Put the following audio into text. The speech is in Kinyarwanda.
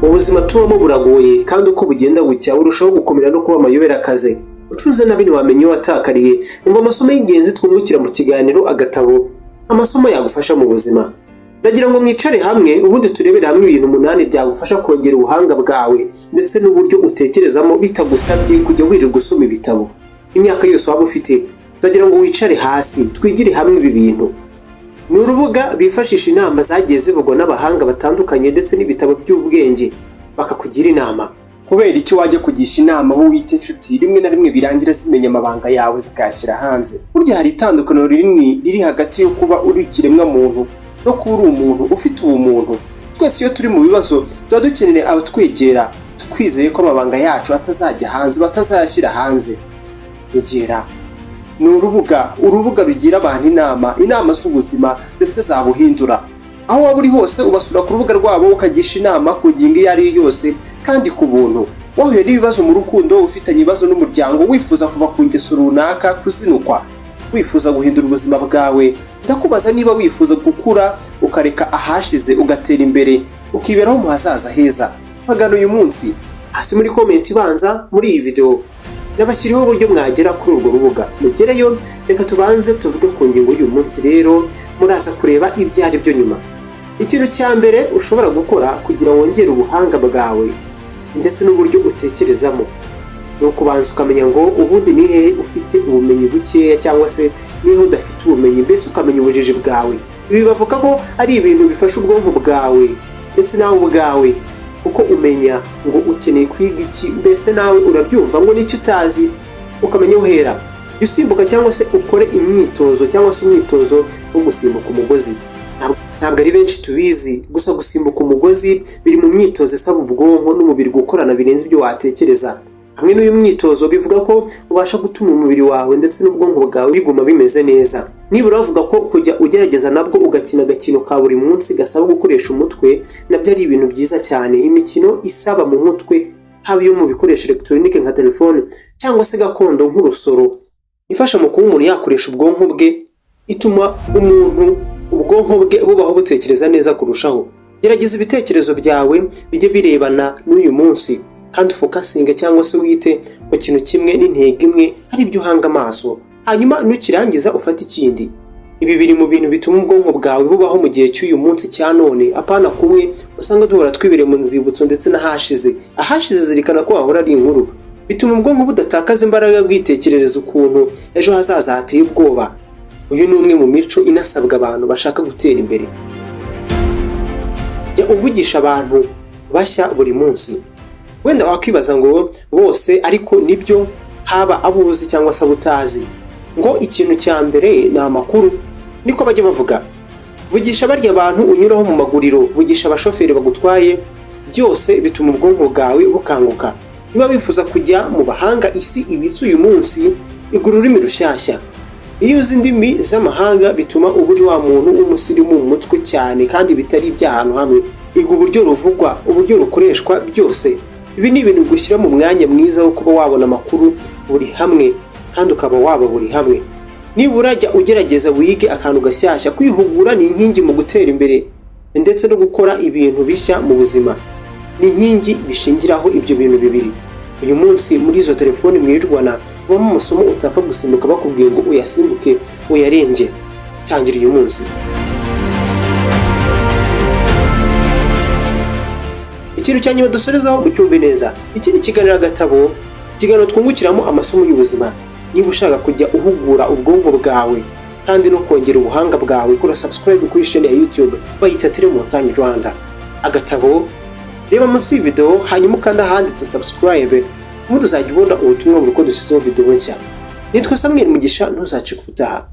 Ubuzima tubamo buragoye kandi uko bugenda bucya urushaho gukomera no kuba amayobera akaze. Ucuze nabi ntiwamenya iyo watakariye. Umva amasomo y'ingenzi twungukira mu kiganiro Agatabo, amasomo yagufasha mu buzima. Ndagira ngo mwicare hamwe ubundi turebere hamwe ibintu 8 byagufasha kongera ubuhanga bwawe ndetse n'uburyo utekerezamo bitagusabye kujya wirirwa gusoma ibitabo. Imyaka yose waba ufite, ndagira ngo wicare hasi twigire hamwe ibi bintu. Ni urubuga bifashisha inama zagiye zivugwa n'abahanga batandukanye ndetse n'ibitabo by'ubwenge bakakugira inama. Kubera icyo wajya kugisha inama wowe wita inshuti rimwe na rimwe birangira zimenya amabanga yawe zikayashyira hanze. Burya hari itandukaniro rinini riri hagati yo kuba uri ikiremwa muntu no kuba uri umuntu ufite ubumuntu. Twese iyo turi mu bibazo tuba dukeneye abatwegera twizeye ko amabanga yacu atazajya hanze batazayashyira hanze. Egera ni urubuga rugira abantu inama z'ubuzima ndetse zabuhindura. Aho waba uri hose ubasura ku rubuga rwabo ukagisha inama ku ngingo iyo ari yo yose kandi ku buntu. Wahuye n'ibibazo mu rukundo, ufitanye ibibazo n'umuryango, wifuza kuva ku ngeso runaka, kuzinukwa, wifuza guhindura ubuzima bwawe, ndakubaza niba wifuza gukura ukareka ahashize ugatera imbere ukiberaho mu hazaza heza. Pagana uyu munsi hasi muri comment ibanza muri iyi video nabashyiriho uburyo mwagera kuri urwo rubuga. Mugereyo, reka tubanze tuvuge ku ngingo y'uyu munsi. Rero muraza kureba ibyo ari byo nyuma. Ikintu cya mbere ushobora gukora kugira wongere ubuhanga bwawe ndetse n'uburyo utekerezamo ni ukubanza ukamenya ngo ubundi ni hehe ufite ubumenyi bukeya cyangwa se niho udafite ubumenyi, mbese ukamenya ubujiji bwawe. Ibi bavuga ko ari ibintu bifasha ubwonko bwawe ndetse nawe ubwawe uko umenya ngo ukeneye kwiga iki, mbese nawe urabyumva ngo n'icyo utazi ukamenya uhera. Usimbuka cyangwa se ukore imyitozo cyangwa se umwitozo wo gusimbuka umugozi. Ntabwo ari benshi tubizi, gusa gusimbuka umugozi biri mu myitozo isaba ubwonko n'umubiri gukorana birenze ibyo watekereza. Hamwe n'uyu mwitozo bivuga ko ubasha gutuma umubiri wawe ndetse n'ubwonko bwawe biguma bimeze neza. Nibura bavuga ko kujya ugerageza nabwo ugakina agakino ka buri munsi gasaba gukoresha umutwe nabyo ari ibintu byiza cyane. Imikino isaba mu mutwe, haba iyo mu bikoresho electronique nka telefone cyangwa se gakondo nk'urusoro, ifasha mu kuba umuntu yakoresha ubwonko bwe, ituma ubwonko bwe bubaho butekereza neza kurushaho. Gerageza ibitekerezo byawe bijye birebana n'uyu munsi kandi focusinga cyangwa se wite ku kintu kimwe n'intego imwe ari byo uhanga amaso, hanyuma nukirangiza ufata ikindi. Ibi biri mu bintu bituma ubwonko bwawe bubaho mu gihe cy'uyu munsi cya none, apana kumwe usanga duhora twibere mu nzibutso ndetse ahashize zirikana ko hahora ari inkuru. Bituma ubwonko budatakaza imbaraga bwitekerereza ukuntu ejo hazaza hateye ubwoba. Uyu ni umwe mu mico inasabwa abantu bashaka gutera imbere. Jya uvugisha abantu bashya buri munsi. Wenda wakwibaza ngo bose, ariko nibyo, haba abuzi cyangwa se abutazi, ngo ikintu cya mbere ni amakuru, niko bajya bavuga. Vugisha barya abantu unyuraho mu maguriro, vugisha abashoferi bagutwaye, byose bituma ubwonko bwawe bukanguka. Niba wifuza kujya mu bahanga isi ibitse uyu munsi, igura ururimi rushyashya. Iyo uzi indimi z'amahanga bituma uba uri wa muntu w'umusirimu mu mutwe cyane kandi bitari iby'ahantu hamwe. Iga uburyo ruvugwa, uburyo rukoreshwa byose. Ibi ni ibintu bigushyira mu mwanya mwiza wo kuba wabona amakuru buri hamwe kandi ukaba waba buri hamwe. Nibura jya ugerageza wige akantu gashyashya. Kwihugura ni inkingi mu gutera imbere ndetse no gukora ibintu bishya mu buzima. Ni inkingi bishingiraho ibyo bintu bibiri. Uyu munsi muri izo telefoni mwirirwana ubamo amasomo utapfa gusimbuka bakubwiye ngo uyasimbuke uyarenge. Tangira uyu munsi. Ikintu cyanyuma dusorezaho ucyumve neza. Iki ni kiganiro Agatabo, ikiganiro twungukiramo amasomo y'ubuzima. Niba ushaka kujya uhugura ubwonko bwawe kandi no kongera ubuhanga bwawe, kora subscribe kuri channel ya YouTube bayita Montagne Rwanda. Agatabo, reba munsi iyi video hanyuma ukanda ahanditse subscribe, ubundi uzajya ubona ubutumwa buri ko dusizeho video nshya. Nitwa Samuel Mugisha, ntuzacike ubutaha.